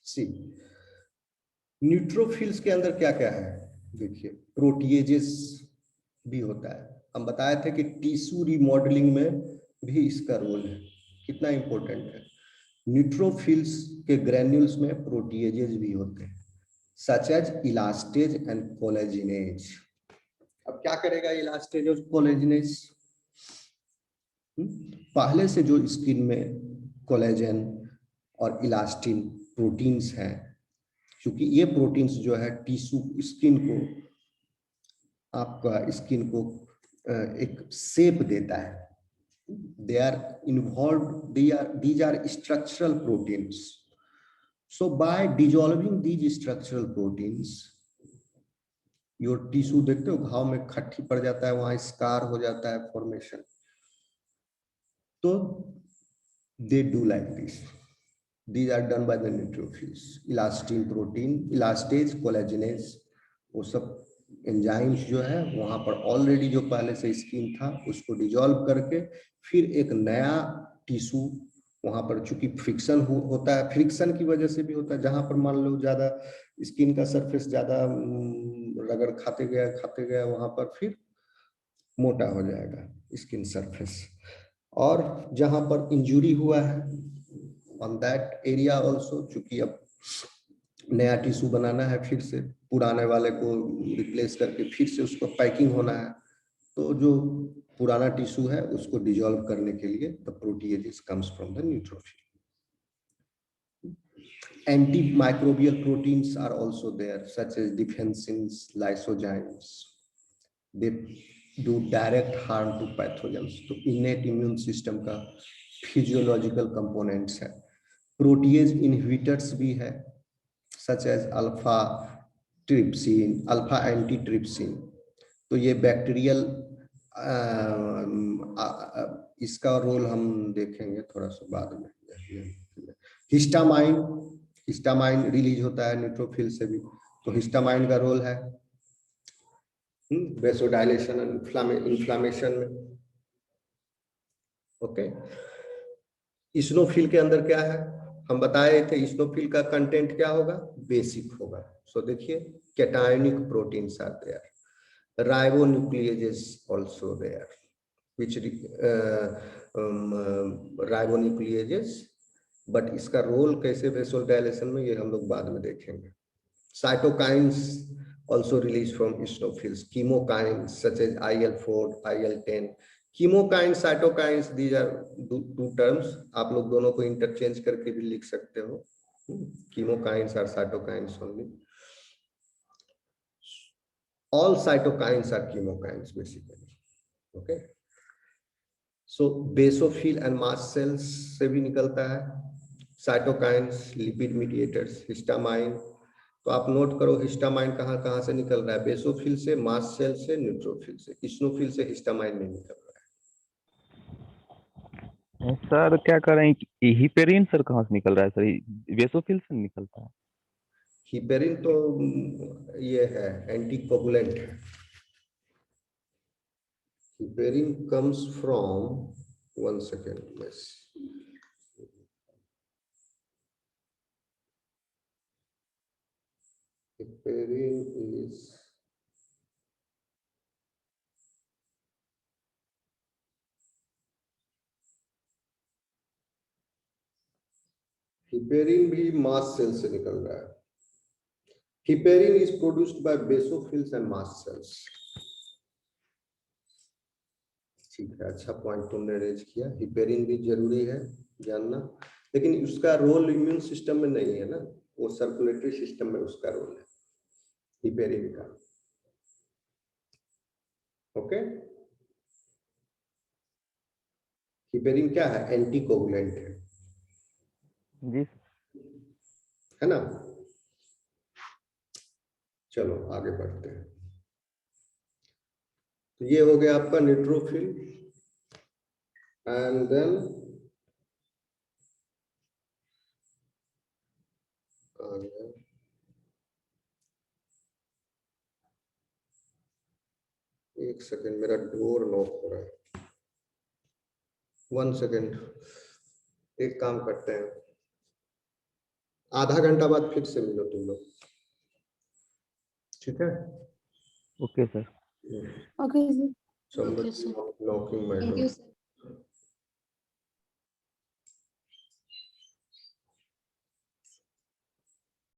सी neutrophils के अंदर क्या क्या है, देखिए प्रोटीएजेस भी होता है। हम बताए थे कि टिश्यू रिमॉडलिंग में भी इसका रोल है, कितना इंपॉर्टेंट है। न्यूट्रोफिल्स के ग्रैन्यूल्स में प्रोटीएजेस भी होते हैं, सच एज इलास्टेज एंड कोलेजिनेज। अब क्या करेगा इलास्टेज और कोलेजिनेज? पहले से जो स्किन में कोलेजन और इलास्टिन प्रोटीन्स हैं, क्योंकि ये प्रोटीन्स जो है टिश्यू स्किन को, आपका स्किन को एक शेप देता है। They are involve, these are structural proteins. So by dissolving these structural proteins, your tissue देखते हो घाव में खट्टी पड़ जाता है, वहां स्कार हो जाता है, फॉर्मेशन। तो they do like this. These are done by the neutrophils. Elastin protein, elastase, collagenase, वो सब एंजाइम्स जो है वहां पर ऑलरेडी जो पहले से स्किन था उसको डिजॉल्व करके फिर एक नया टिश्यू वहां पर, चूंकि फ्रिक्शन होता है, फ्रिक्शन की वजह से भी होता है। जहां पर मान लो ज्यादा स्किन का सरफेस ज्यादा रगड़ खाते गया वहां पर फिर मोटा हो जाएगा स्किन सरफेस। और जहां पर इंजुरी हुआ है ऑन दैट एरिया ऑल्सो, चूंकि अब नया टिश्यू बनाना है, फिर से पुराने वाले को रिप्लेस करके फिर से उसको पैकिंग होना है, तो जो पुराना टिश्यू है उसको डिजॉल्व करने के लिए the proteases comes from the neutrophil. Antimicrobial proteins are also there, such as defensins, lysozymes. They do direct harm to pathogens. तो innate immune system का physiological components है। Protease inhibitors भी है, such as alpha trypsin, alpha antitrypsin। तो ये bacterial, इसका role हम देखेंगे थोड़ा सा बाद में। हिस्टामाइन, हिस्टामाइन रिलीज होता है न्यूट्रोफिल से भी, तो हिस्टामाइन का रोल है वेसोडाइलेशन इन्फ्लामेशन में। ओके, इस्नोफिल के अंदर क्या है, हम बताए थे इस्नोफिल का कंटेंट क्या होगा, बेसिक होगा। सो देखिए cationic proteins are there, ribonucleases also there, which ribonucleases, but इसका रोल कैसे वेसोडाइलेशन में ये हम लोग बाद में देखेंगे। Cytokines also released from eosinophils, chemokines such as IL-4, IL-10, chemokines, cytokines, these are two terms, आप लोग दोनों को इंटरचेंज करके भी लिख सकते हो, chemokines are cytokines only, all cytokines are chemokines basically, okay। So basophil and mast cells से भी निकलता है, cytokines, lipid mediators, histamine। तो आप नोट करो हिस्टामाइन कहाँ कहाँ से निकल रहा है, बेसोफिल से, मास्ट सेल से, न्यूट्रोफिल से। इस्नोफिल से हिस्टामाइन नहीं निकल रहा है। सर क्या कर रहे हैं, हिपेरिन सर कहाँ से निकल रहा है सर, बेसोफिल से निकलता है? हिपेरिन तो ये है एंटीकोगुलेंट है। Heparin comes from, one second, yes, heparin is, heparin भी मास्ट सेल से निकल रहा है। Heparin is produced by basophils and mast cells. ठीक है, अच्छा पॉइंट तुमने रेज किया, हिपेरिन भी जरूरी है जानना, लेकिन उसका रोल इम्यून सिस्टम में नहीं है ना, वो सर्कुलेटरी सिस्टम में उसका रोल है हिपेरिन का। ओके, हिपेरिन क्या है, एंटीकोगुलेंट जी है ना। चलो आगे बढ़ते हैं। तो ये हो गया आपका न्यूट्रोफिल, एंड देन एक सेकेंड, मेरा डोर लॉक हो रहा है, वन सेकेंड, एक काम करते हैं, आधा घंटा बाद फिर से मिलो तुम लोग, ठीक है? Okay sir. Okay, sir. Somebody knocking my door.